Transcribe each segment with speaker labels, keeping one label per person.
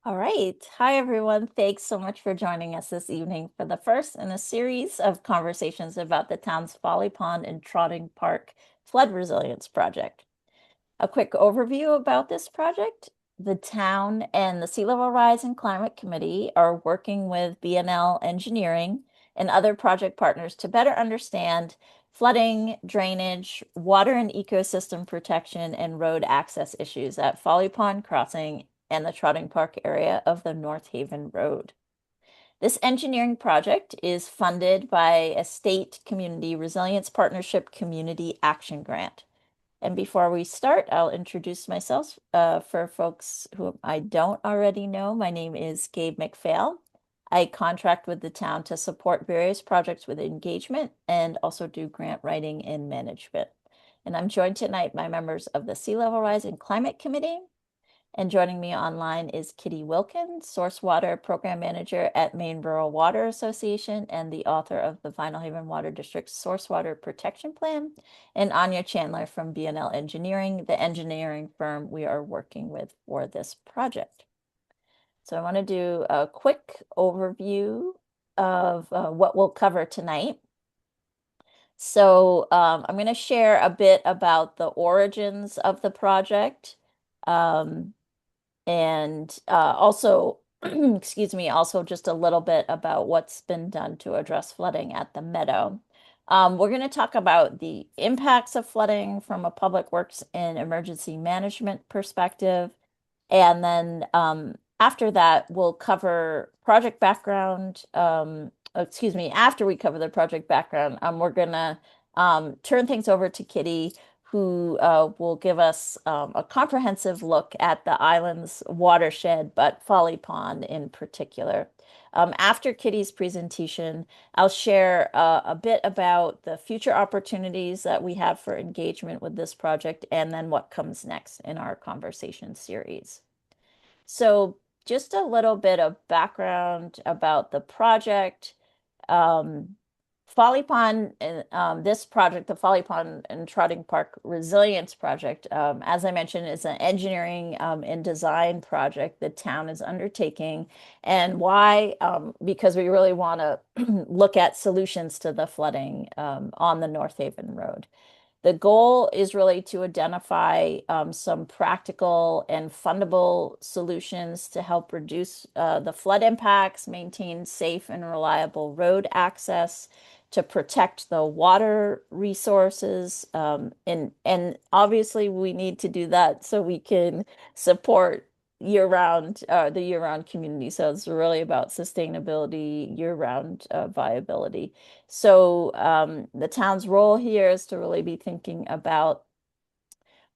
Speaker 1: All right. Hi, everyone. Thanks so much for joining us this evening for the first in a series of conversations about the town's Folly Pond and Trotting Park Flood Resilience Project. A quick overview about this project. The town and the Sea Level Rise and Climate Committee are working with BNL Engineering and other project partners to better understand flooding, drainage, water and ecosystem protection, and road access issues at Folly Pond Crossing and the Trotting Park area of the North Haven Road. This engineering project is funded by a state community resilience partnership community action grant. And before we start, I'll introduce myself for folks who I don't already know. My name is Gabe McPhail. I contract with the town to support various projects with engagement and also do grant writing and management. And I'm joined tonight by members of the Sea Level Rise and Climate Committee. And joining me online is Kitty Wilkins, Source Water Program Manager at Maine Rural Water Association and the author of the Vinyl Haven Water District's Source Water Protection Plan, and Anya Chandler from BNL Engineering, the engineering firm we are working with for this project. So I want to do a quick overview of what we'll cover tonight. So I'm going to share a bit about the origins of the project. Um, and also, excuse me, also just a little bit about what's been done to address flooding at the meadow. We're going to talk about the impacts of flooding from a public works and emergency management perspective. And then after that, we'll cover project background. Excuse me, after we cover the project background, we're going to turn things over to Kitty, who will give us a comprehensive look at the island's watershed, but Folly Pond in particular. After Kitty's presentation, I'll share a bit about the future opportunities that we have for engagement with this project and then what comes next in our conversation series. So, just a little bit of background about the project. Um, Folly Pond, this project, the Folly Pond and Trotting Park Resilience Project, as I mentioned, is an engineering and design project the town is undertaking. And why? Because we really want to look at solutions to the flooding on the North Haven Road. The goal is really to identify some practical and fundable solutions to help reduce the flood impacts, maintain safe and reliable road access, to protect the water resources, and obviously we need to do that so we can support the year-round community. So it's really about sustainability, year-round viability. So the town's role here is to really be thinking about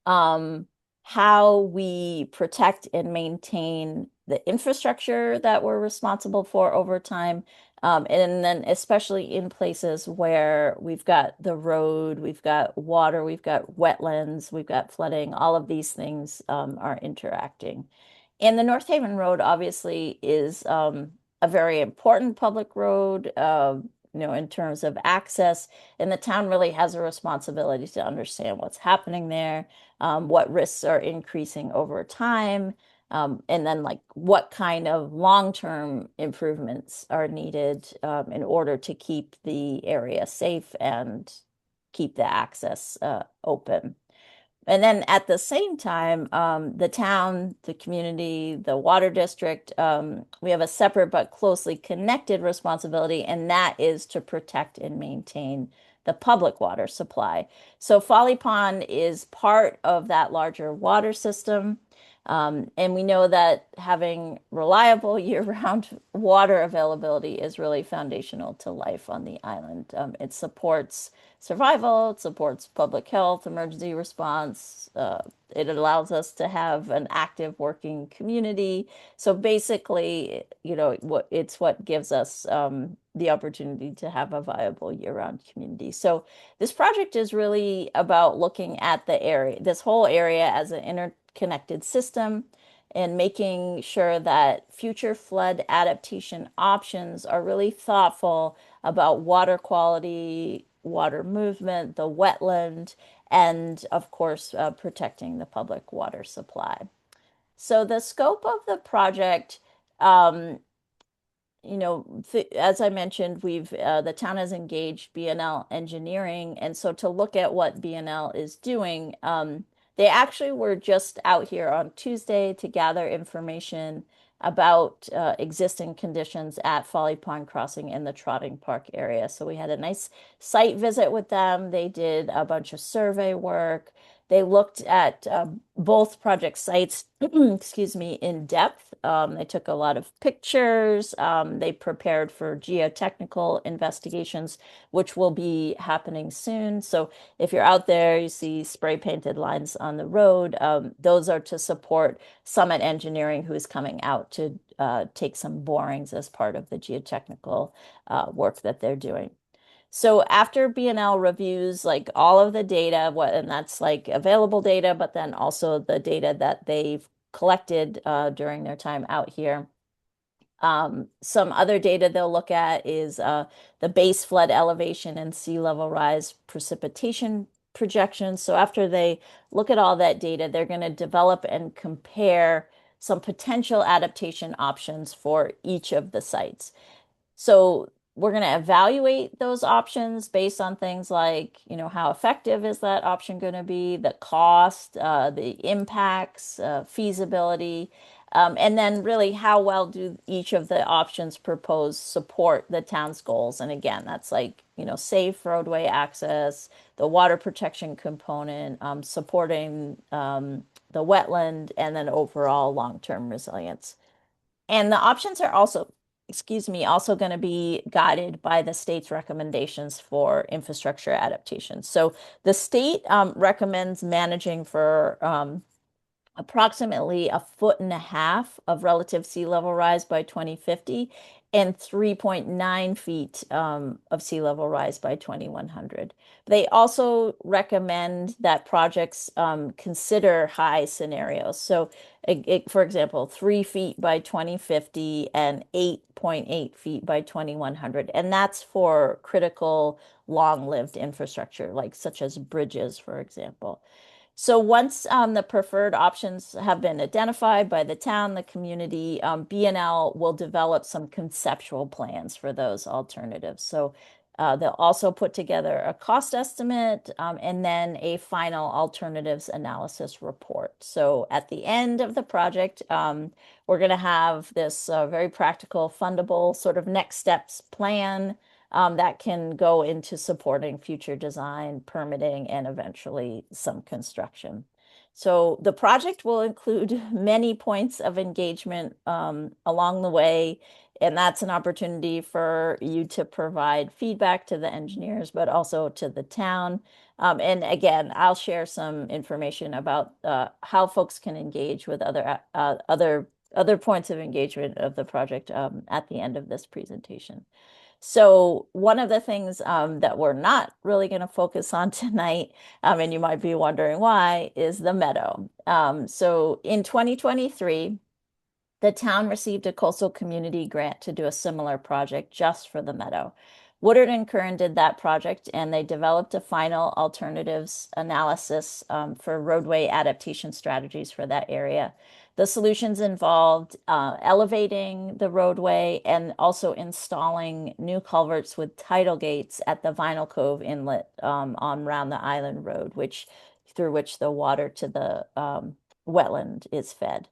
Speaker 1: um, how we protect and maintain the infrastructure that we're responsible for over time. And then especially in places where we've got the road, we've got water, we've got wetlands, we've got flooding, all of these things are interacting. And the North Haven Road obviously is a very important public road, in terms of access. And the town really has a responsibility to understand what's happening there, what risks are increasing over time, and then like what kind of long-term improvements are needed in order to keep the area safe and keep the access open. And then at the same time, the town, the community, the water district, we have a separate but closely connected responsibility, and that is to protect and maintain the public water supply. So Folly Pond is part of that larger water system. And we know that having reliable year-round water availability is really foundational to life on the island. It supports survival, it supports public health, emergency response. It allows us to have an active working community. So basically, it's what gives us the opportunity to have a viable year-round community. So this project is really about looking at this whole area as an interconnected system and making sure that future flood adaptation options are really thoughtful about water quality, water movement, the wetland, and of course, protecting the public water supply. So the scope of the project, um, th as I mentioned, we've the town has engaged BNL Engineering, and so to look at what BNL is doing, they actually were just out here on Tuesday to gather information about existing conditions at Folly Pond Crossing in the Trotting Park area. So we had a nice site visit with them. They did a bunch of survey work. They looked at both project sites, excuse me, in depth. They took a lot of pictures. They prepared for geotechnical investigations, which will be happening soon. So if you're out there, you see spray painted lines on the road. Those are to support Summit Engineering, who is coming out to take some borings as part of the geotechnical work that they're doing. So after BNL reviews like all of the data, and that's like available data, but then also the data that they've collected during their time out here. Some other data they'll look at is the base flood elevation and sea level rise precipitation projections. So after they look at all that data, they're going to develop and compare some potential adaptation options for each of the sites. So we're going to evaluate those options based on things like, how effective is that option going to be, the cost, the impacts, feasibility, and then really how well do each of the options proposed support the town's goals. And again, that's like, safe roadway access, the water protection component, supporting the wetland, and then overall long-term resilience. And the options are also, excuse me, also going to be guided by the state's recommendations for infrastructure adaptation. So the state recommends managing for approximately 1.5 feet of relative sea level rise by 2050 and 3.9 feet of sea level rise by 2100. They also recommend that projects consider high scenarios. So, for example, 3 feet by 2050 and 8.8 feet by 2100. And that's for critical long-lived infrastructure, like such as bridges, for example. So once the preferred options have been identified by the town, the community, BNL will develop some conceptual plans for those alternatives. So they'll also put together a cost estimate and then a final alternatives analysis report. So at the end of the project, we're going to have this very practical, fundable sort of next steps plan that can go into supporting future design, permitting, and eventually some construction. So the project will include many points of engagement along the way, and that's an opportunity for you to provide feedback to the engineers, but also to the town. And again, I'll share some information about how folks can engage with other points of engagement of the project at the end of this presentation. So one of the things that we're not really going to focus on tonight, and you might be wondering why, is the meadow. So in 2023, the town received a coastal community grant to do a similar project just for the meadow. Woodard and Kern did that project, and they developed a final alternatives analysis for roadway adaptation strategies for that area. The solutions involved elevating the roadway and also installing new culverts with tidal gates at the Vinyl Cove Inlet on Round the Island Road, through which the water to the wetland is fed.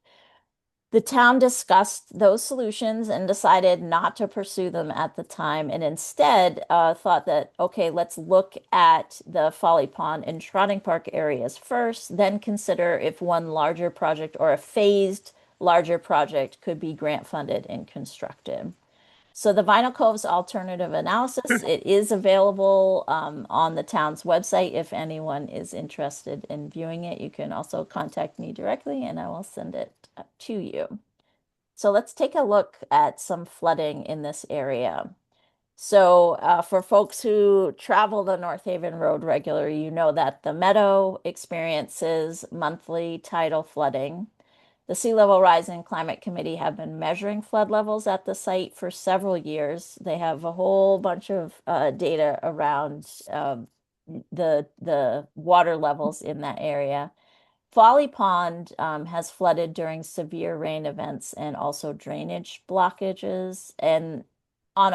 Speaker 1: The town discussed those solutions and decided not to pursue them at the time, and instead thought that, okay, let's look at the Folly Pond and Trotting Park areas first, then consider if one larger project or a phased larger project could be grant funded and constructed. So the Vinyl Cove's alternative analysis, it is available on the town's website. If anyone is interested in viewing it, you can also contact me directly and I will send it to you. So let's take a look at some flooding in this area. So for folks who travel the North Haven Road regularly, you know that the Meadow experiences monthly tidal flooding. The Sea Level Rise and Climate Committee have been measuring flood levels at the site for several years. They have a whole bunch of data around the water levels in that area. Folly Pond has flooded during severe rain events and also drainage blockages. And in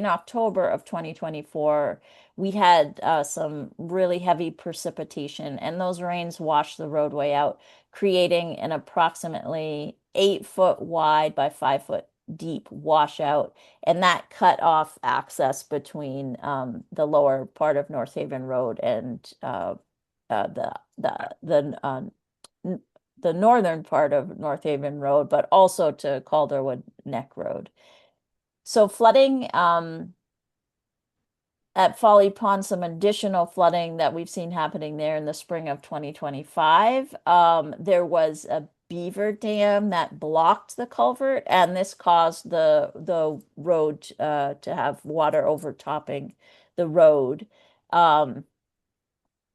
Speaker 1: October of 2024, we had some really heavy precipitation, and those rains washed the roadway out, creating an approximately 8 foot wide by 5 foot deep washout. And that cut off access between the lower part of North Haven Road and n- the northern part of North Haven Road, but also to Calderwood Neck Road. So flooding at Folly Pond, some additional flooding that we've seen happening there in the spring of 2025. There was a beaver dam that blocked the culvert, and this caused the road to have water overtopping the road. Um,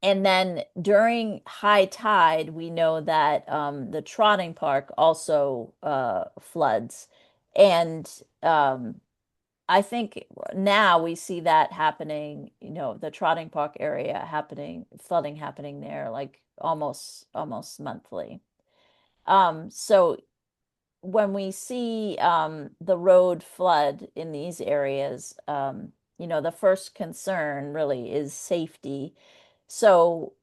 Speaker 1: And then during high tide, we know that the trotting park also floods. And I think now we see that happening, the trotting park area happening, flooding happening there like almost monthly. So when we see the road flood in these areas, the first concern really is safety. So,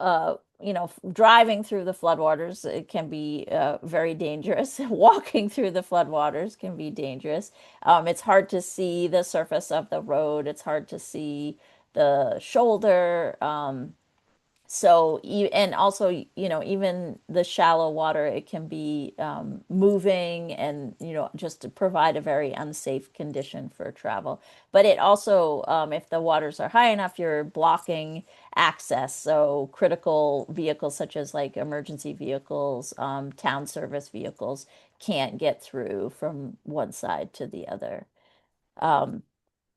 Speaker 1: driving through the floodwaters, it can be very dangerous. Walking through the floodwaters can be dangerous. It's hard to see the surface of the road. It's hard to see the shoulder. And also, even the shallow water, it can be moving and, just to provide a very unsafe condition for travel. But it also, if the waters are high enough, you're blocking access. So critical vehicles such as like emergency vehicles, town service vehicles can't get through from one side to the other. Um,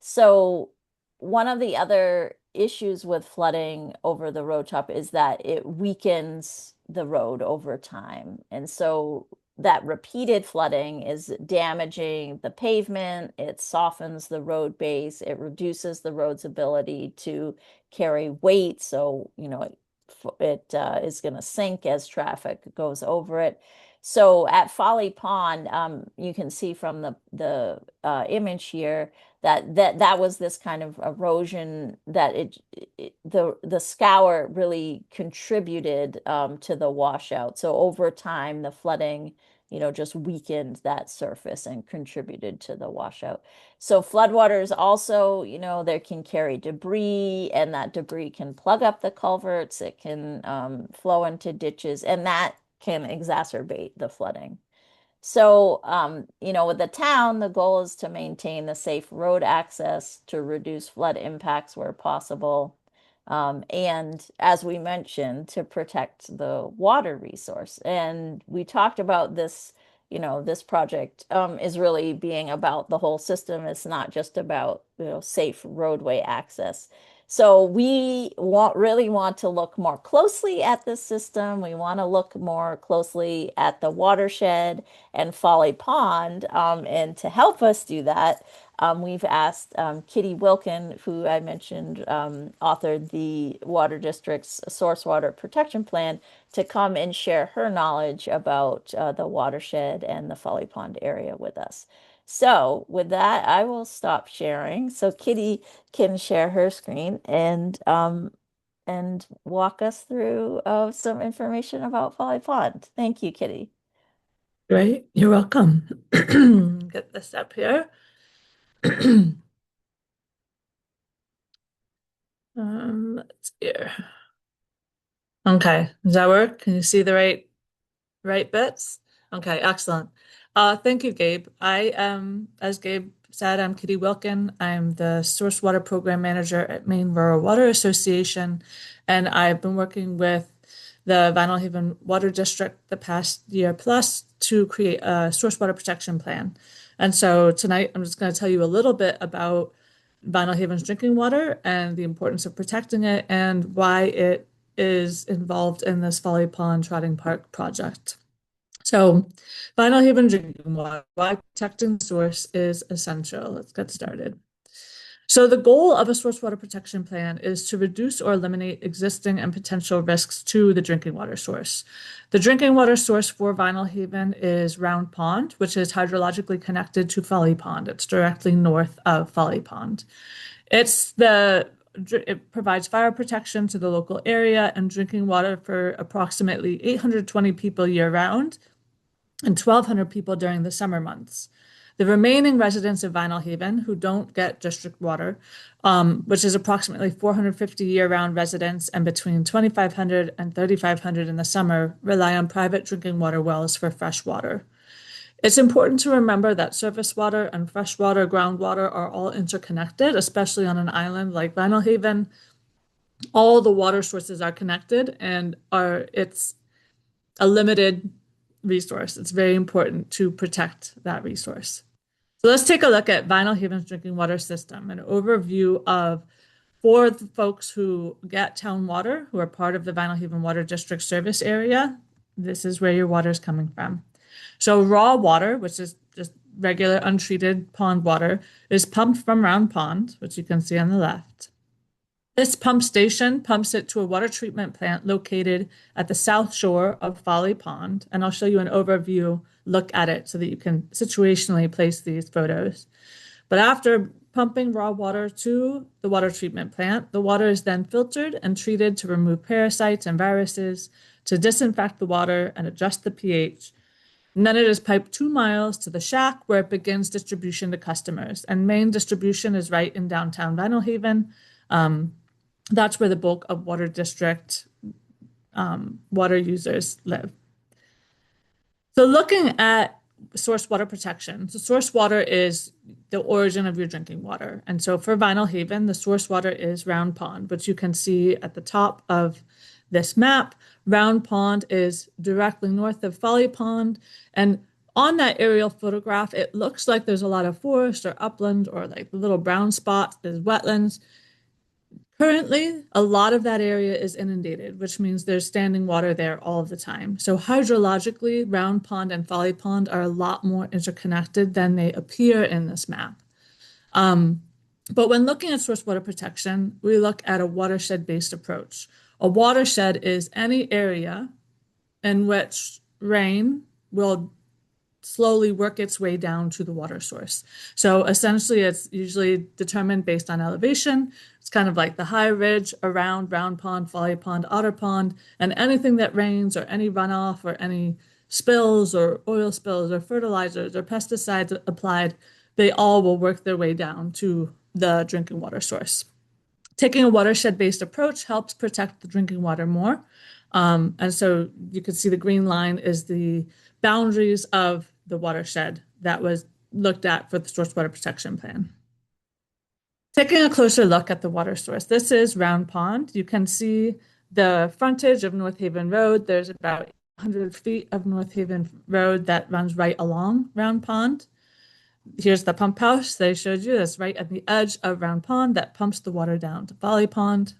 Speaker 1: so one of the other issues with flooding over the road top is that it weakens the road over time. And so that repeated flooding is damaging the pavement, it softens the road base, it reduces the road's ability to carry weight. So, it is going to sink as traffic goes over it. So at Folly Pond, you can see from the image here that was this kind of erosion that the scour really contributed to the washout. So over time, the flooding, just weakened that surface and contributed to the washout. So floodwaters also, they can carry debris, and that debris can plug up the culverts. It can flow into ditches, and that can exacerbate the flooding. So, with the town, the goal is to maintain the safe road access to reduce flood impacts where possible. And as we mentioned, to protect the water resource. And we talked about this, this project is really being about the whole system. It's not just about, safe roadway access. So we really want to look more closely at this system. We want to look more closely at the watershed and Folly Pond. And to help us do that, we've asked Kitty Wilkin, who I mentioned authored the Water District's Source Water Protection Plan, to come and share her knowledge about the watershed and the Folly Pond area with us. So, with that, I will stop sharing so Kitty can share her screen and walk us through some information about Folly Pond. Thank you, Kitty.
Speaker 2: Right, you're welcome. Get this up here. Let's see here. Okay, does that work? Can you see the right bits? Okay, excellent. Thank you, Gabe. As Gabe said, I'm Kitty Wilkin. I'm the Source Water Program Manager at Maine Rural Water Association, and I've been working with the Vinyl Haven Water District the past year plus to create a source water protection plan. And so tonight, I'm just going to tell you a little bit about Vinyl Haven's drinking water and the importance of protecting it and why it is involved in this Folly Pond Trotting Park project. So, Vinyl Haven drinking water, why protecting the source is essential. Let's get started. So the goal of a source water protection plan is to reduce or eliminate existing and potential risks to the drinking water source. The drinking water source for Vinyl Haven is Round Pond, which is hydrologically connected to Folly Pond. It's directly north of Folly Pond. It provides fire protection to the local area and drinking water for approximately 820 people year round and 1,200 people during the summer months. The remaining residents of Vinyl Haven who don't get district water, which is approximately 450 year-round residents and between 2,500 and 3,500 in the summer, rely on private drinking water wells for fresh water. It's important to remember that surface water and freshwater groundwater are all interconnected, especially on an island like Vinyl Haven. All the water sources are connected and it's a limited resource. It's very important to protect that resource. So let's take a look at Vinyl Haven's drinking water system, an overview of for the folks who get town water, who are part of the Vinyl Haven Water District service area. This is where your water is coming from. So raw water, which is just regular untreated pond water, is pumped from Round Pond, which you can see on the left. This pump station pumps it to a water treatment plant located at the south shore of Folly Pond. And I'll show you an overview look at it so that you can situationally place these photos. But after pumping raw water to the water treatment plant, the water is then filtered and treated to remove parasites and viruses, to disinfect the water and adjust the pH. And then it is piped 2 miles to the shack where it begins distribution to customers. And main distribution is right in downtown Vinyl Haven. That's where the bulk of water district water users live. So looking at source water protection, so source water is the origin of your drinking water. And so for Vinyl Haven, the source water is Round Pond, which you can see at the top of this map. Round Pond is directly north of Folly Pond. And on that aerial photograph, it looks like there's a lot of forest or upland or like little brown spots, there's wetlands. Currently, a lot of that area is inundated, which means there's standing water there all of the time. So hydrologically, Round Pond and Folly Pond are a lot more interconnected than they appear in this map. Um, but when looking at source water protection, we look at a watershed-based approach. A watershed is any area in which rain will slowly work its way down to the water source. So essentially, it's usually determined based on elevation. It's kind of like the high ridge around Round Pond, Folly Pond, Otter Pond, and anything that rains or any runoff or any spills or oil spills or fertilizers or pesticides applied, they all will work their way down to the drinking water source. Taking a watershed-based approach helps protect the drinking water more. And so you can see the green line is the boundaries of the watershed that was looked at for the source water protection plan. Taking a closer look at the water source, this is Round Pond. You can see the frontage of North Haven Road. There's about 100 feet of North Haven Road that runs right along Round Pond. Here's the pump house they showed you. That's right at the edge of Round Pond that pumps the water down to Folly Pond.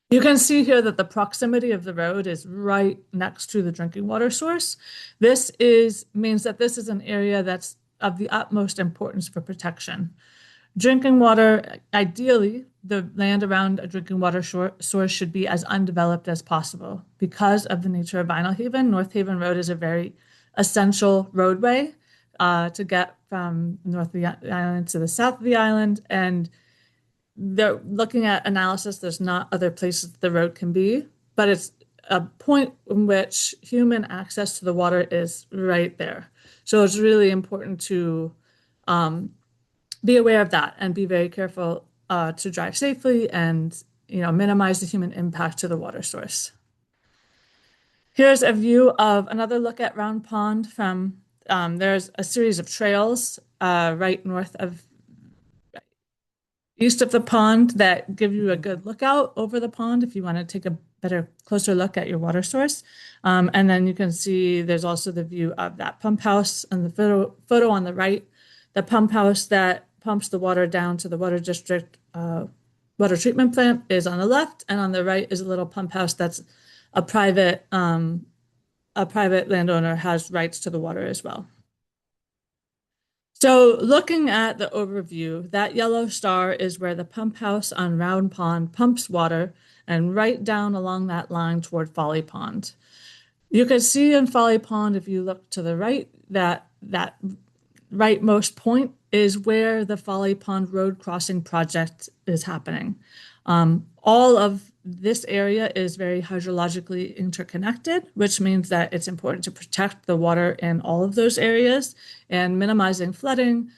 Speaker 2: You can see here that the proximity of the road is right next to the drinking water source. Means that this is an area that's of the utmost importance for protection. Drinking water, ideally, the land around a drinking water source should be as undeveloped as possible. Because of the nature of Vinyl Haven, North Haven Road is a very essential roadway to get from north of the island to the south of the island. And they're looking at analysis. There's not other places the road can be, but it's a point in which human access to the water is right there. So it's really important to be aware of that and be very careful to drive safely and minimize the human impact to the water source. Here's a view of another look at Round Pond from there's a series of trails right east of the pond that give you a good lookout over the pond if you want to take a closer look at your water source. And then you can see there's also the view of that pump house and the photo on the right, the pump house that pumps the water down to the water district water treatment plant is on the left, and on the right is a little pump house that's a private landowner has rights to the water as well. So, looking at the overview, that yellow star is where the pump house on Round Pond pumps water, and right down along that line toward Folly Pond. You can see in Folly Pond, if you look to the right, that rightmost point is where the Folly Pond Road Crossing project is happening. All of this area is very hydrologically interconnected, which means that it's important to protect the water in all of those areas and minimizing flooding,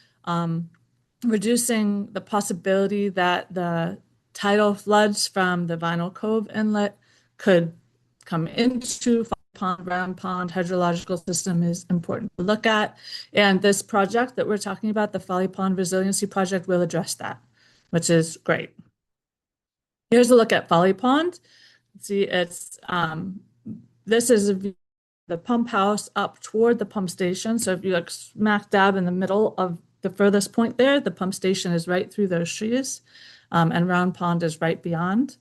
Speaker 2: reducing the possibility that the tidal floods from the Vinyl Cove Inlet could come into Pond, Round Pond hydrological system is important to look at. And this project that we're talking about, the Folly Pond Resiliency Project, will address that, which is great. Here's a look at Folly Pond. See, this is a view of the pump house up toward the pump station. So if you look smack dab in the middle of the furthest point there, the pump station is right through those trees, and Round Pond is right beyond.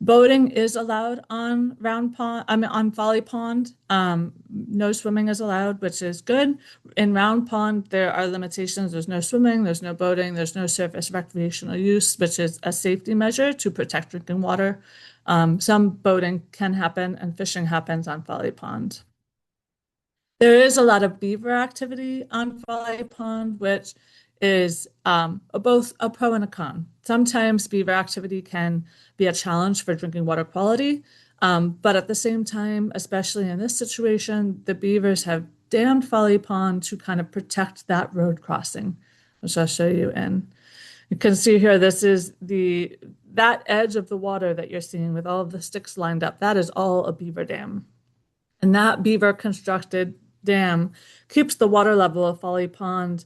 Speaker 2: Boating is allowed on Round Pond, I mean on Folly Pond. No swimming is allowed, which is good. In Round Pond, there are limitations. There's no swimming, there's no boating, there's no surface recreational use, which is a safety measure to protect drinking water. Some boating can happen and fishing happens on Folly Pond. There is a lot of beaver activity on Folly Pond, which is both a pro and a con. Sometimes beaver activity can be a challenge for drinking water quality, but at the same time, especially in this situation, the beavers have dammed Folly Pond to kind of protect that road crossing, which I'll show you in. You can see here, this is that edge of the water that you're seeing with all of the sticks lined up. That is all a beaver dam. And that beaver constructed dam keeps the water level of Folly Pond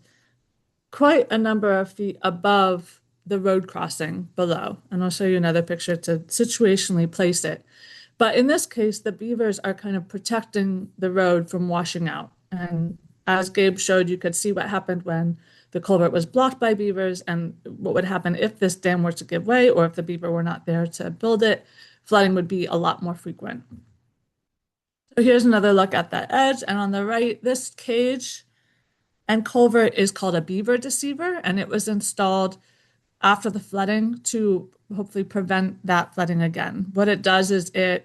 Speaker 2: quite a number of feet above the road crossing below. And I'll show you another picture to situationally place it. But in this case, the beavers are kind of protecting the road from washing out. And as Gabe showed, you could see what happened when the culvert was blocked by beavers and what would happen if this dam were to give way or if the beaver were not there to build it. Flooding would be a lot more frequent. So here's another look at that edge. And on the right, this cage and culvert is called a beaver deceiver, and it was installed after the flooding to hopefully prevent that flooding again. What it does is you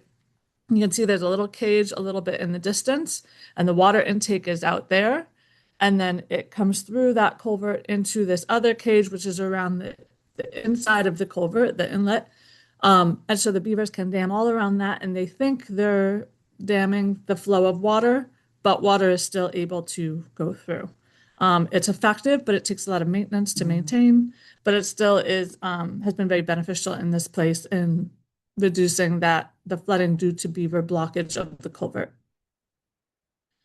Speaker 2: can see there's a little cage a little bit in the distance, and the water intake is out there. And then it comes through that culvert into this other cage, which is around the inside of the culvert, the inlet. And so the beavers can dam all around that, and they think they're damming the flow of water, but water is still able to go through. It's effective, but it takes a lot of maintenance to maintain. But it still is has been very beneficial in this place in reducing the flooding due to beaver blockage of the culvert.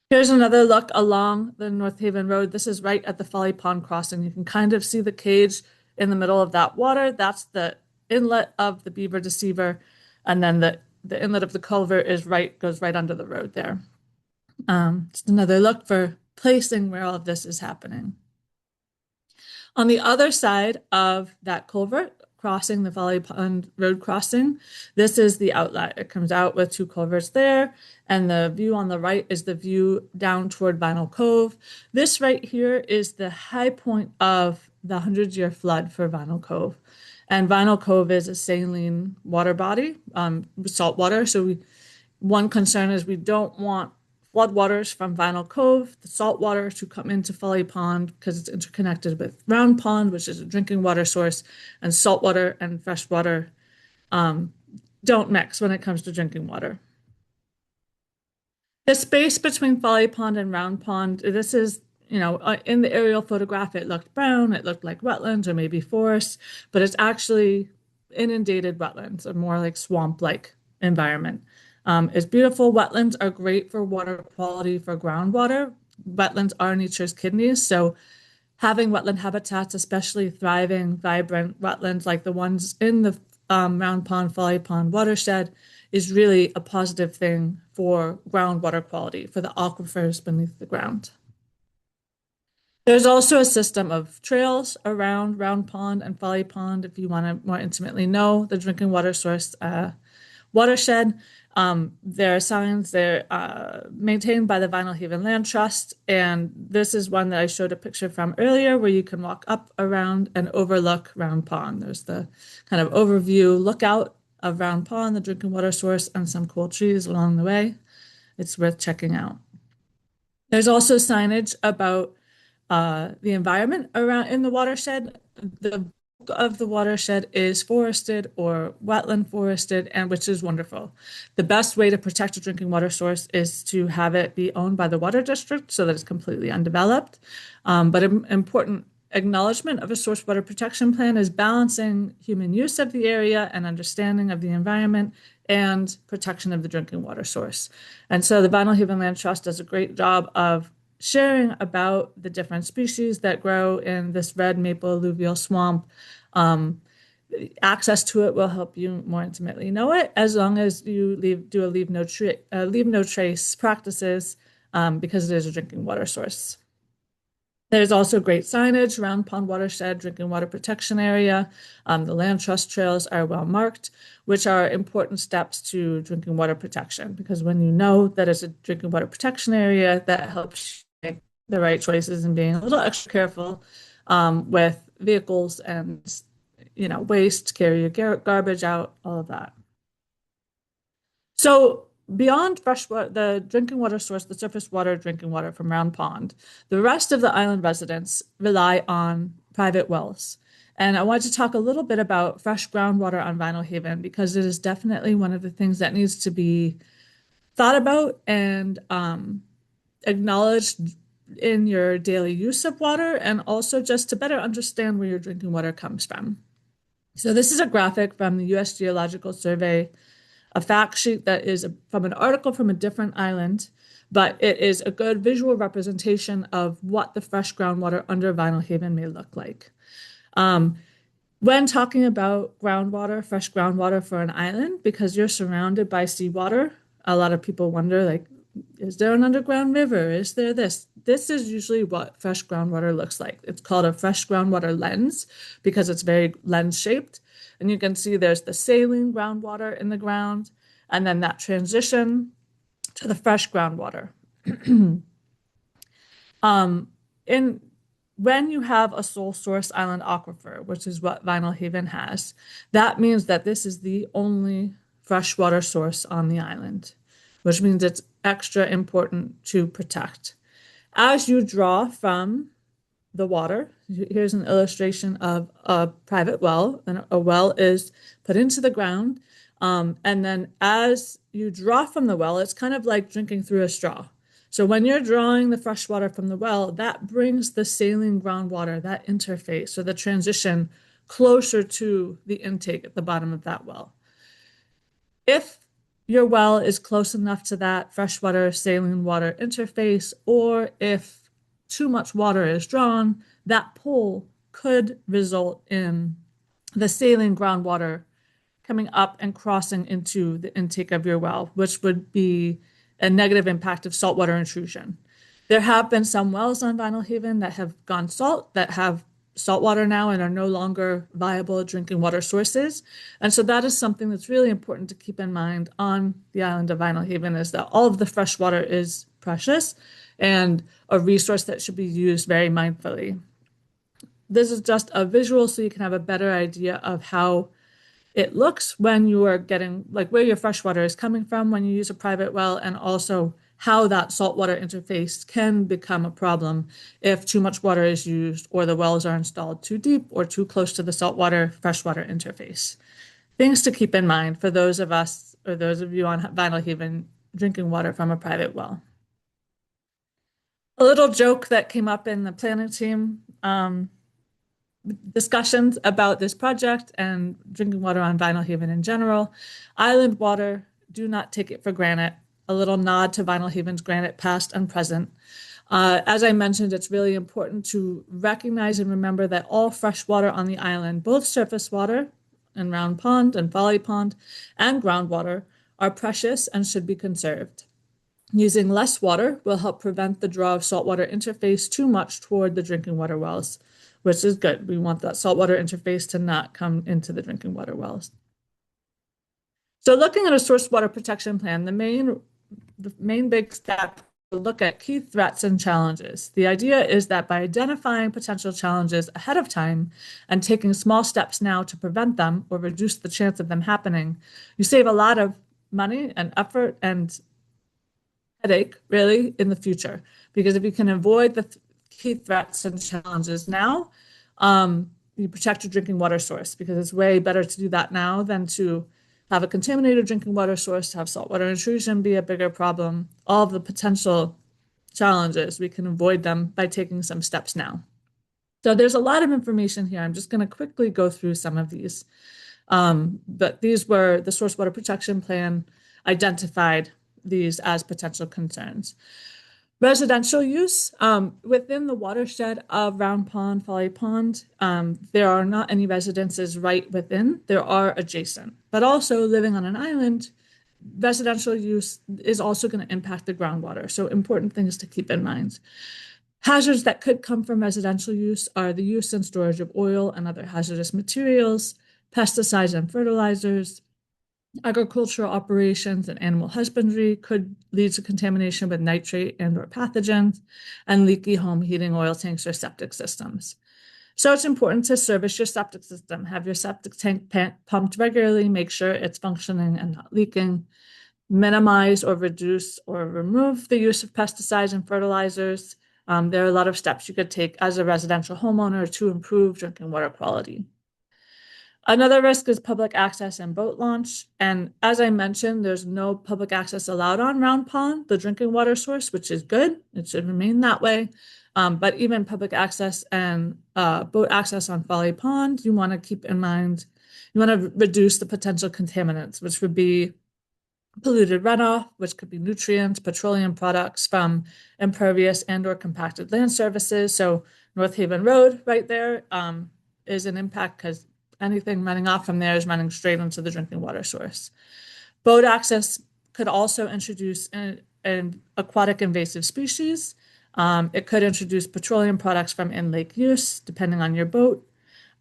Speaker 2: Here's another look along the North Haven Road. This is right at the Folly Pond crossing. You can kind of see the cage in the middle of that water. That's the inlet of the beaver deceiver, and then the inlet of the culvert goes right under the road there. Just another look for placing where all of this is happening. On the other side of that culvert, crossing the Folly Pond Road crossing, this is the outlet. It comes out with two culverts there, and the view on the right is the view down toward Vinyl Cove. This right here is the high point of the 100-year flood for Vinyl Cove. And Vinyl Cove is a saline water body, salt water. So one concern is we don't want floodwaters from Vinyl Cove, the salt water, to come into Folly Pond because it's interconnected with Round Pond, which is a drinking water source, and saltwater and freshwater don't mix when it comes to drinking water. The space between Folly Pond and Round Pond, this is, in the aerial photograph, it looked brown, it looked like wetlands or maybe forest, but it's actually inundated wetlands, a more like swamp-like environment. It's beautiful. Wetlands are great for water quality for groundwater. Wetlands are nature's kidneys, so having wetland habitats, especially thriving, vibrant wetlands like the ones in the Round Pond, Folly Pond watershed, is really a positive thing for groundwater quality, for the aquifers beneath the ground. There's also a system of trails around Round Pond and Folly Pond if you want to more intimately know the drinking water source watershed. There are signs, they're maintained by the Vinyl Haven Land Trust, and this is one that I showed a picture from earlier where you can walk up around and overlook Round Pond. There's the kind of overview lookout of Round Pond, the drinking water source, and some cool trees along the way. It's worth checking out. There's also signage about the environment around in the watershed. The bulk of the watershed is forested or wetland forested, and which is wonderful. The best way to protect a drinking water source is to have it be owned by the water district so that it's completely undeveloped. But an important acknowledgement of a source water protection plan is balancing human use of the area and understanding of the environment and protection of the drinking water source. And so the Vinyl Haven Land Trust does a great job of sharing about the different species that grow in this red maple alluvial swamp. Um, Access to it will help you more intimately know it, as long as you do a leave no trace practices, because it is a drinking water source. There's also great signage around Pond Watershed Drinking Water Protection Area. The land trust trails are well marked, which are important steps to drinking water protection, because when you know that it's a drinking water protection area, that helps you make the right choices and being a little extra careful with vehicles and waste, carry your garbage out, all of that. So beyond fresh water, the drinking water source, the surface water, drinking water from Round Pond, the rest of the island residents rely on private wells. And I want to talk a little bit about fresh groundwater on Vinyl Haven because it is definitely one of the things that needs to be thought about and acknowledged in your daily use of water, and also just to better understand where your drinking water comes from. So this is a graphic from the U.S. Geological Survey, a fact sheet that is from an article from a different island, but it is a good visual representation of what the fresh groundwater under Vinyl Haven may look like. Um, when talking about groundwater, fresh groundwater for an island, because you're surrounded by seawater, a lot of people wonder, like, is there an underground river? Is there this? This is usually what fresh groundwater looks like. It's called a fresh groundwater lens because it's very lens shaped. And you can see there's the saline groundwater in the ground, and then that transition to the fresh groundwater. Um, in When you have a sole source island aquifer, which is what Vinyl Haven has, that means that this is the only freshwater source on the island, which means it's extra important to protect. As you draw from the water, here's an illustration of a private well, and a well is put into the ground. And then as you draw from the well, it's kind of like drinking through a straw. So when you're drawing the fresh water from the well, that brings the saline groundwater, that interface or the transition closer to the intake at the bottom of that well. If your well is close enough to that freshwater saline water interface, or if too much water is drawn, that pull could result in the saline groundwater coming up and crossing into the intake of your well, which would be a negative impact of saltwater intrusion. There have been some wells on Vinyl Haven that have gone salt, that have saltwater now and are no longer viable drinking water sources. And so that is something that's really important to keep in mind on the island of Vinyl Haven, is that all of the fresh water is precious and a resource that should be used very mindfully. This is just a visual so you can have a better idea of how it looks when you are getting, like, where your fresh water is coming from when you use a private well, and also how that saltwater interface can become a problem if too much water is used or the wells are installed too deep or too close to the saltwater freshwater interface. Things to keep in mind for those of us or those of you on Vinyl Haven drinking water from a private well. A little joke that came up in the planning team discussions about this project and drinking water on Vinyl Haven in general. Island water, do not take it for granted. A little nod to Vinyl Haven's granite past and present. As I mentioned, it's really important to recognize and remember that all fresh water on the island, both surface water and Round Pond and Folly Pond, and groundwater, are precious and should be conserved. Using less water will help prevent the draw of saltwater interface too much toward the drinking water wells, which is good. We want that saltwater interface to not come into the drinking water wells. So looking at a source water protection plan, the main big step to look at key threats and challenges. The idea is that by identifying potential challenges ahead of time and taking small steps now to prevent them or reduce the chance of them happening, you save a lot of money and effort and headache really in the future. Because if you can avoid the key threats and challenges now, you protect your drinking water source because it's way better to do that now than to have a contaminated drinking water source, to have saltwater intrusion be a bigger problem. All of the potential challenges, we can avoid them by taking some steps now. So there's a lot of information here. I'm just going to quickly go through some of these. But these were the source water protection plan identified these as potential concerns. Residential use within the watershed of Round Pond, Folly Pond, there are not any residences right within, there are adjacent. But also living on an island, residential use is also going to impact the groundwater. So important things to keep in mind. Hazards that could come from residential use are the use and storage of oil and other hazardous materials, pesticides and fertilizers, agricultural operations and animal husbandry could lead to contamination with nitrate and or pathogens, and leaky home heating oil tanks or septic systems. So it's important to service your septic system. Have your septic tank pumped regularly, make sure it's functioning and not leaking. Minimize or reduce or remove the use of pesticides and fertilizers. There are a lot of steps you could take as a residential homeowner to improve drinking water quality. Another risk is public access and boat launch. And as I mentioned, there's no public access allowed on Round Pond, the drinking water source, which is good. It should remain that way. But even public access and boat access on Folly Pond, you want to keep in mind, you want to reduce the potential contaminants, which would be polluted runoff, which could be nutrients, petroleum products from impervious and or compacted land surfaces. So North Haven Road right there is an impact because anything running off from there is running straight into the drinking water source. Boat access could also introduce an aquatic invasive species. It could introduce petroleum products from in-lake use, depending on your boat.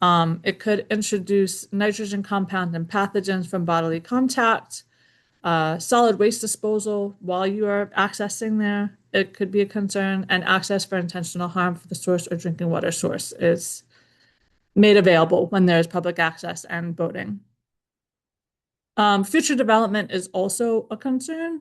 Speaker 2: It could introduce nitrogen compounds and pathogens from bodily contact. Solid waste disposal while you are accessing there, it could be a concern, and access for intentional harm for the source or drinking water source is made available when there's public access and boating. Future development is also a concern.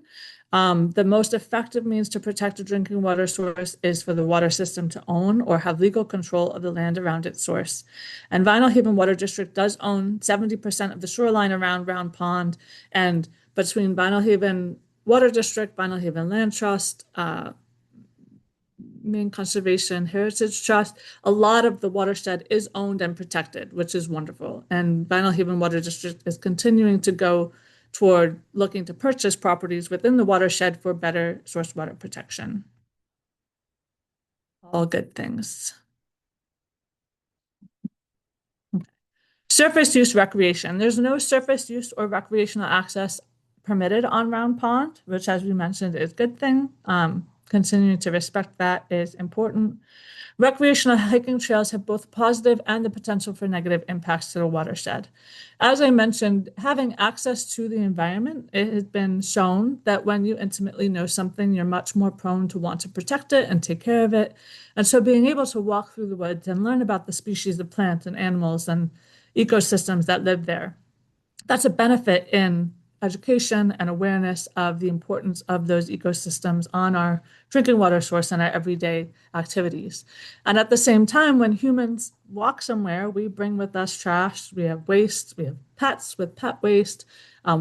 Speaker 2: The most effective means to protect a drinking water source is for the water system to own or have legal control of the land around its source. And Vinyl Haven Water District does own 70% of the shoreline around Round Pond, and between Vinyl Haven Water District, Vinyl Haven Land Trust, Maine Conservation Heritage Trust, a lot of the watershed is owned and protected, which is wonderful. And Vinyl Haven Water District is continuing to go toward looking to purchase properties within the watershed for better source water protection. All good things. Surface use recreation. There's no surface use or recreational access permitted on Round Pond, which, as we mentioned, is a good thing. Continuing to respect that is important. Recreational hiking trails have both positive and the potential for negative impacts to the watershed. As I mentioned, having access to the environment, it has been shown that when you intimately know something, you're much more prone to want to protect it and take care of it. And so being able to walk through the woods and learn about the species of plants and animals and ecosystems that live there, that's a benefit in education and awareness of the importance of those ecosystems on our drinking water source and our everyday activities. And at the same time, when humans walk somewhere, we bring with us trash, we have waste, we have pets with pet waste,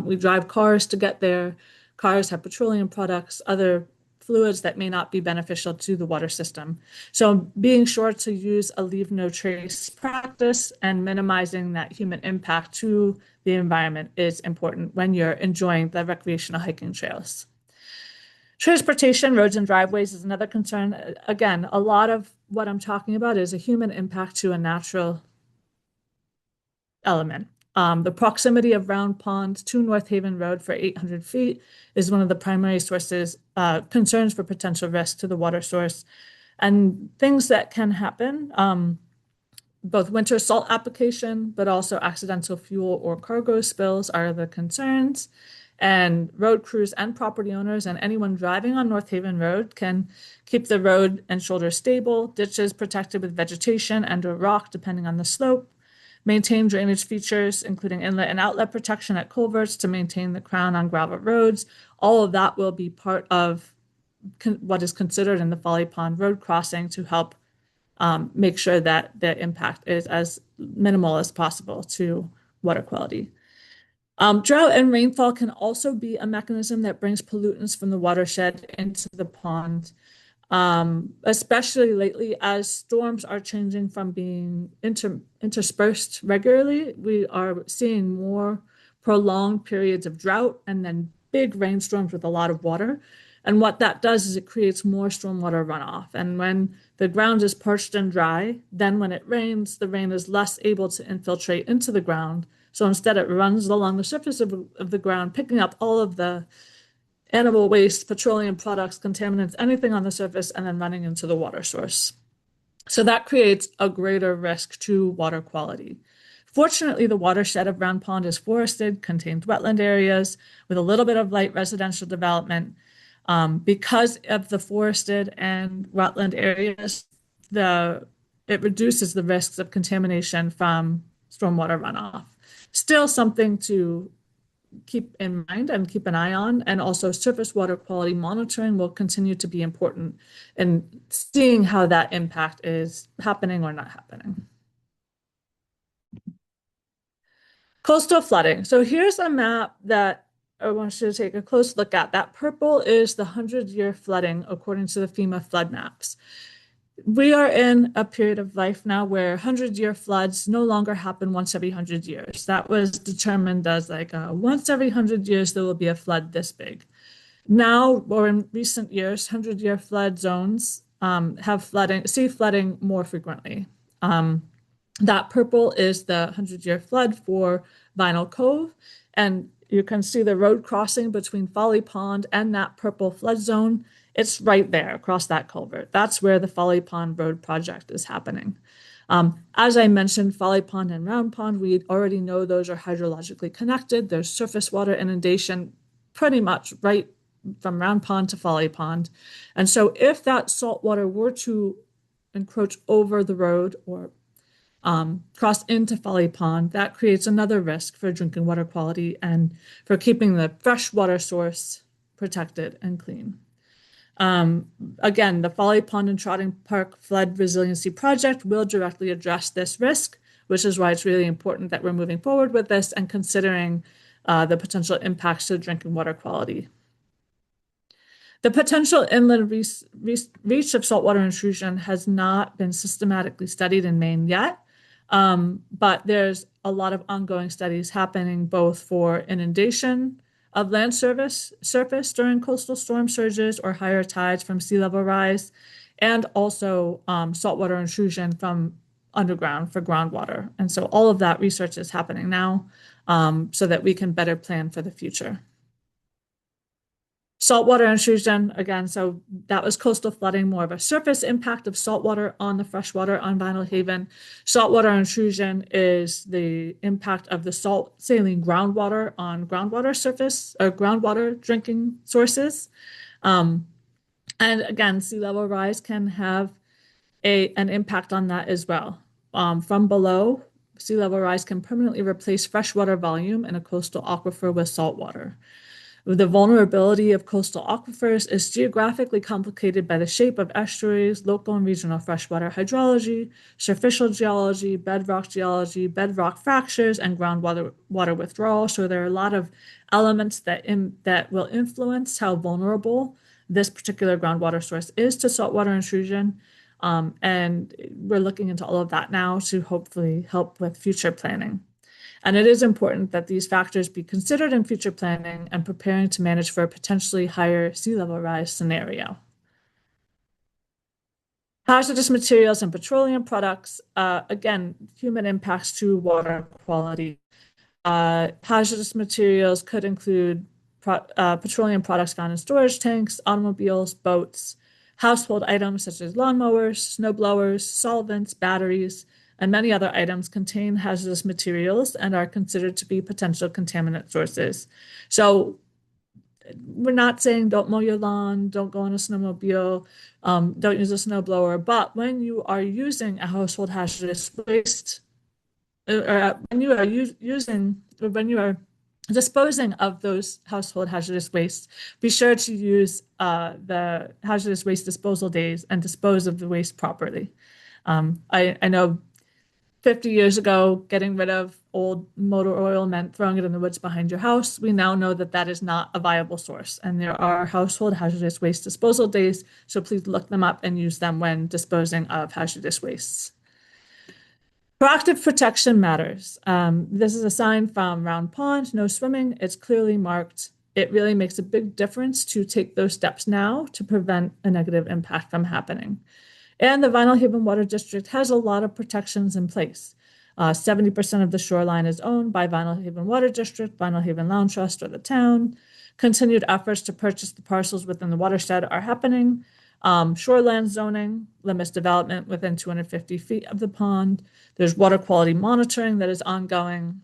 Speaker 2: we drive cars to get there. Cars have petroleum products, other fluids that may not be beneficial to the water system. So being sure to use a leave no trace practice and minimizing that human impact to the environment is important when you're enjoying the recreational hiking trails. Transportation, roads and driveways is another concern. Again, a lot of what I'm talking about is a human impact to a natural element. The proximity of Round Pond to North Haven Road for 800 feet is one of the primary sources, concerns for potential risk to the water source. And things that can happen Both winter salt application, but also accidental fuel or cargo spills are the concerns. And road crews and property owners and anyone driving on North Haven Road can keep the road and shoulder stable, ditches protected with vegetation and or rock depending on the slope, maintain drainage features, including inlet and outlet protection at culverts to maintain the crown on gravel roads. All of that will be part of what is considered in the Folly Pond Road crossing to help make sure that the impact is as minimal as possible to water quality. Drought and rainfall can also be a mechanism that brings pollutants from the watershed into the pond, especially lately as storms are changing from being interspersed regularly. We are seeing more prolonged periods of drought and then big rainstorms with a lot of water. And what that does is it creates more stormwater runoff. And when the ground is parched and dry, then when it rains, the rain is less able to infiltrate into the ground. So instead, it runs along the surface of the ground, picking up all of the animal waste, petroleum products, contaminants, anything on the surface, and then running into the water source. So that creates a greater risk to water quality. Fortunately, the watershed of Round Pond is forested, contains wetland areas with a little bit of light residential development. Because of the forested and wetland areas, it reduces the risks of contamination from stormwater runoff. Still something to keep in mind and keep an eye on. And also surface water quality monitoring will continue to be important in seeing how that impact is happening or not happening. Coastal flooding. So here's a map that I want you to take a close look at. That purple is the 100-year flooding according to the FEMA flood maps. We are in a period of life now where 100-year floods no longer happen once every 100 years. That was determined as like once every 100 years there will be a flood this big. Now, or in recent years, 100-year flood zones have flooding more frequently. That purple is the 100-year flood for Vinyl Cove, and you can see the road crossing between Folly Pond and that purple flood zone. It's right there across that culvert. That's where the Folly Pond Road project is happening. As I mentioned, Folly Pond and Round Pond, we already know those are hydrologically connected. There's surface water inundation pretty much right from Round Pond to Folly Pond. And so if that salt water were to encroach over the road or cross into Folly Pond, that creates another risk for drinking water quality and for keeping the fresh water source protected and clean. Again, the Folly Pond and Trotting Park Flood Resiliency Project will directly address this risk, which is why it's really important that we're moving forward with this and considering the potential impacts to drinking water quality. The potential inland reach of saltwater intrusion has not been systematically studied in Maine yet, but there's a lot of ongoing studies happening both for inundation of land surface during coastal storm surges or higher tides from sea level rise, and also saltwater intrusion from underground for groundwater. And so all of that research is happening now so that we can better plan for the future. Saltwater intrusion, again, so that was coastal flooding, more of a surface impact of saltwater on the freshwater on Vinyl Haven. Saltwater intrusion is the impact of the salt saline groundwater on groundwater surface or groundwater drinking sources. And again, sea level rise can have an impact on that as well. From below, sea level rise can permanently replace freshwater volume in a coastal aquifer with saltwater. The vulnerability of coastal aquifers is geographically complicated by the shape of estuaries, local and regional freshwater hydrology, surficial geology, bedrock fractures, and groundwater withdrawal. So there are a lot of elements that will influence how vulnerable this particular groundwater source is to saltwater intrusion. And we're looking into all of that now to hopefully help with future planning. And it is important that these factors be considered in future planning and preparing to manage for a potentially higher sea level rise scenario. Hazardous materials and petroleum products, again, human impacts to water quality. Hazardous materials could include petroleum products found in storage tanks, automobiles, boats, household items such as lawnmowers, snow blowers, solvents, batteries, and many other items contain hazardous materials and are considered to be potential contaminant sources. So we're not saying don't mow your lawn, don't go on a snowmobile, don't use a snowblower, but when you are using a household hazardous waste, or when you are using, or when you are disposing of those household hazardous waste, be sure to use the hazardous waste disposal days and dispose of the waste properly. I know 50 years ago, getting rid of old motor oil meant throwing it in the woods behind your house. We now know that that is not a viable source, and there are household hazardous waste disposal days, so please look them up and use them when disposing of hazardous wastes. Proactive protection matters. This is a sign from Round Pond, no swimming. It's clearly marked. It really makes a big difference to take those steps now to prevent a negative impact from happening. And the Vinyl Haven Water District has a lot of protections in place. 70% of the shoreline is owned by Vinyl Haven Water District, Vinyl Haven Land Trust, or the town. Continued efforts to purchase the parcels within the watershed are happening. Shoreland zoning limits development within 250 feet of the pond. There's water quality monitoring that is ongoing,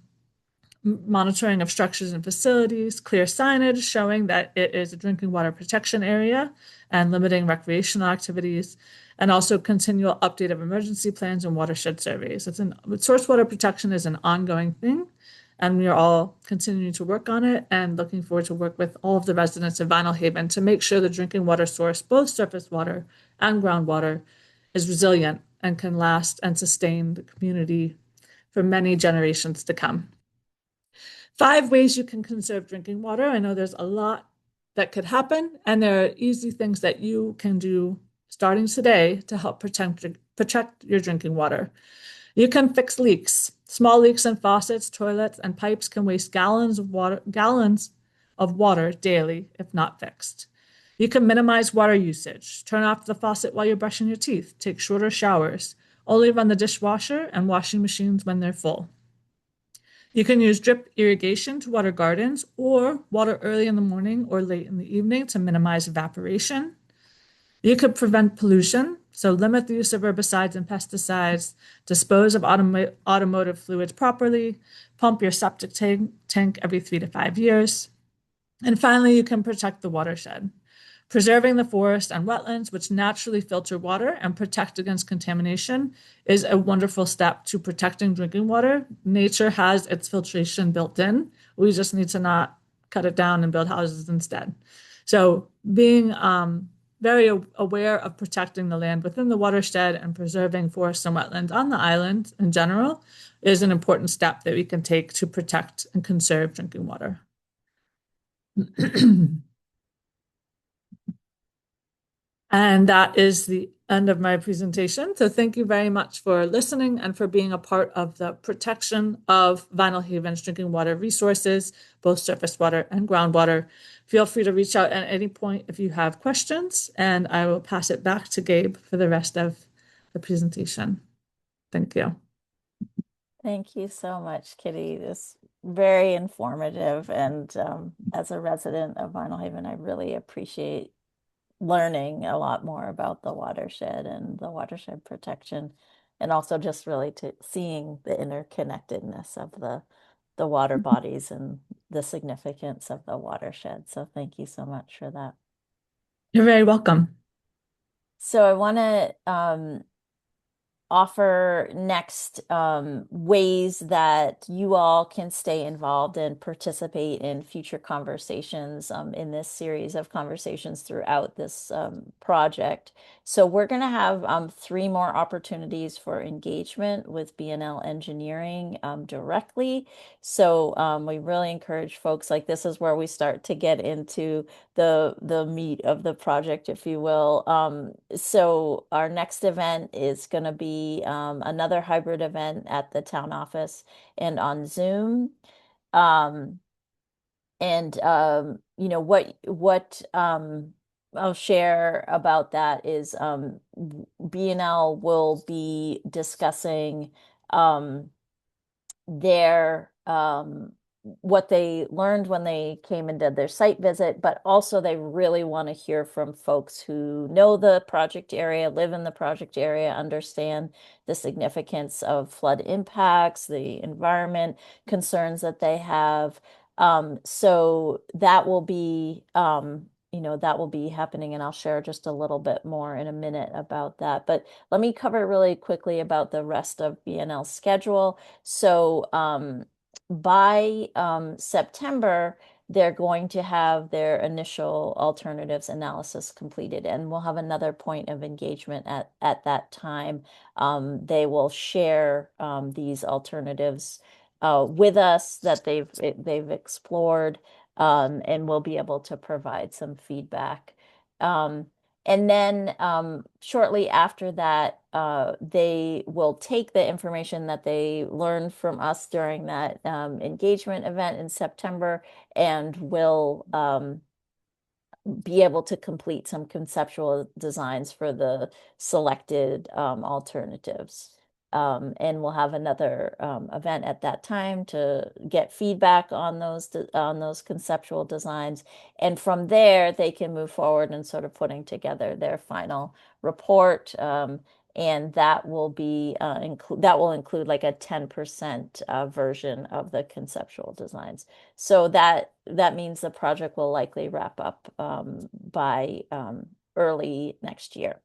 Speaker 2: monitoring of structures and facilities, clear signage showing that it is a drinking water protection area and limiting recreational activities, and also continual update of emergency plans and watershed surveys. Source water protection is an ongoing thing, and we are all continuing to work on it and looking forward to work with all of the residents of Vinyl Haven to make sure the drinking water source, both surface water and groundwater, is resilient and can last and sustain the community for many generations to come. 5 ways you can conserve drinking water. I know there's a lot that could happen, and there are easy things that you can do starting today to help protect your drinking water. You can fix leaks. Small leaks in faucets, toilets, and pipes can waste gallons of water daily if not fixed. You can minimize water usage. Turn off the faucet while you're brushing your teeth. Take shorter showers. Only run the dishwasher and washing machines when they're full. You can use drip irrigation to water gardens or water early in the morning or late in the evening to minimize evaporation. You could prevent pollution, so limit the use of herbicides and pesticides, dispose of automotive fluids properly, pump your septic tank every 3 to 5 years. And finally, you can protect the watershed. Preserving the forest and wetlands, which naturally filter water and protect against contamination, is a wonderful step to protecting drinking water. Nature has its filtration built in. We just need to not cut it down and build houses instead. So being very aware of protecting the land within the watershed and preserving forests and wetlands on the island in general is an important step that we can take to protect and conserve drinking water. And that is the end of my presentation. So thank you very much for listening and for being a part of the protection of Vinyl Haven's drinking water resources, both surface water and groundwater. Feel free to reach out at any point if you have questions, and I will pass it back to Gabe for the rest of the presentation. Thank you.
Speaker 1: Thank you so much, Kitty. This very informative, and as a resident of Vinyl Haven, I really appreciate learning a lot more about the watershed and the watershed protection, and also just really to seeing the interconnectedness of the water bodies and the significance of the watershed. So thank you so much for that.
Speaker 2: You're very welcome.
Speaker 1: So I want to offer next ways that you all can stay involved and participate in future conversations in this series of conversations throughout this project. So we're going to have 3 more opportunities for engagement with BNL Engineering directly. So we really encourage folks, like this is where we start to get into the meat of the project, if you will. So our next event is going to be another hybrid event at the town office and on Zoom. And you know what I'll share about that is BNL will be discussing their what they learned when they came and did their site visit, but also they really want to hear from folks who know the project area, live in the project area, understand the significance of flood impacts, the environment concerns that they have. So that will be, that will be happening, and I'll share just a little bit more in a minute about that. But let me cover really quickly about the rest of BNL's schedule. So, by September, they're going to have their initial alternatives analysis completed, and we'll have another point of engagement at that time. They will share these alternatives with us that they've explored, and we'll be able to provide some feedback. Um, and then shortly after that, they will take the information that they learned from us during that engagement event in September and will be able to complete some conceptual designs for the selected alternatives. And we'll have another event at that time to get feedback on those conceptual designs. And from there, they can move forward and sort of putting together their final report. And that will be that will include like a 10% version of the conceptual designs. So that means the project will likely wrap up by early next year.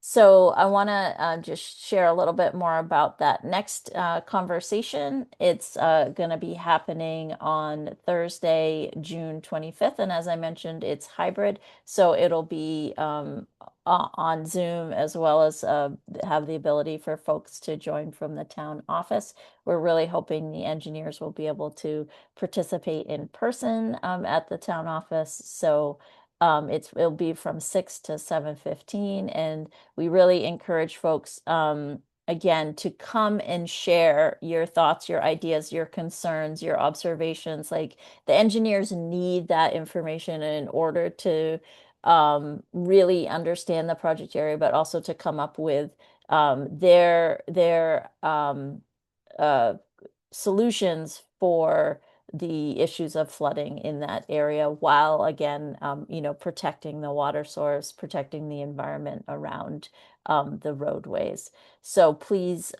Speaker 1: So I want to just share a little bit more about that next conversation. It's going to be happening on Thursday, June 25th. And as I mentioned, it's hybrid. So it'll be on Zoom, as well as have the ability for folks to join from the town office. We're really hoping the engineers will be able to participate in person at the town office. So it'll be from 6 to 7:15, and we really encourage folks, again, to come and share your thoughts, your ideas, your concerns, your observations. Like, the engineers need that information in order to really understand the project area, but also to come up with their uh, solutions for the issues of flooding in that area, while again, protecting the water source, protecting the environment around the roadways. So please,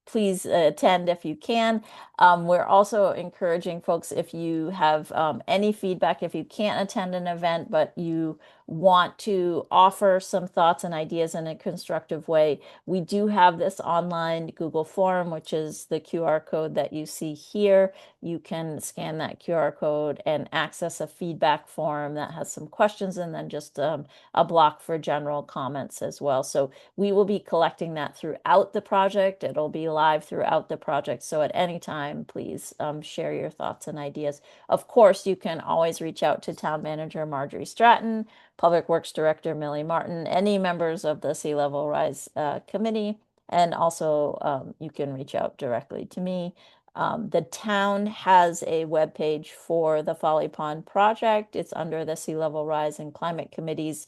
Speaker 1: please attend if you can. We're also encouraging folks, if you have any feedback, if you can't attend an event, but you want to offer some thoughts and ideas in a constructive way, we do have this online Google form, which is the QR code that you see here. You can scan that QR code and access a feedback form that has some questions, and then just a block for general comments as well. So we will be collecting that throughout the project. It'll be live throughout the project. So at any time, please share your thoughts and ideas. Of course, you can always reach out to Town Manager Marjorie Stratton, Public Works Director Millie Martin, any members of the Sea Level Rise Committee, and also you can reach out directly to me. The town has a webpage for the Folly Pond project. It's under the Sea Level Rise and Climate Committee's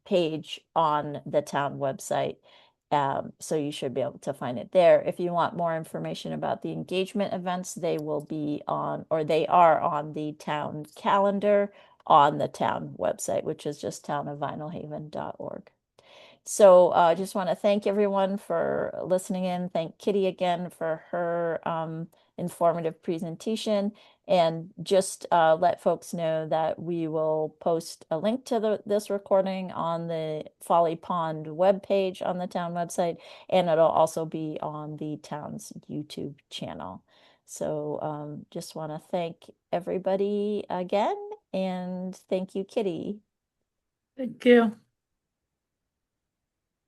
Speaker 1: page on the town website. So you should be able to find it there. If you want more information about the engagement events, they will be on, or they are on, the town calendar on the town website, which is just townofvinalhaven.org. So I just want to thank everyone for listening in. Thank Kitty again for her informative presentation, and just let folks know that we will post a link to this recording on the Folly Pond webpage on the town website, and it'll also be on the town's YouTube channel. So just want to thank everybody again, and thank you, Kitty.
Speaker 2: Thank you.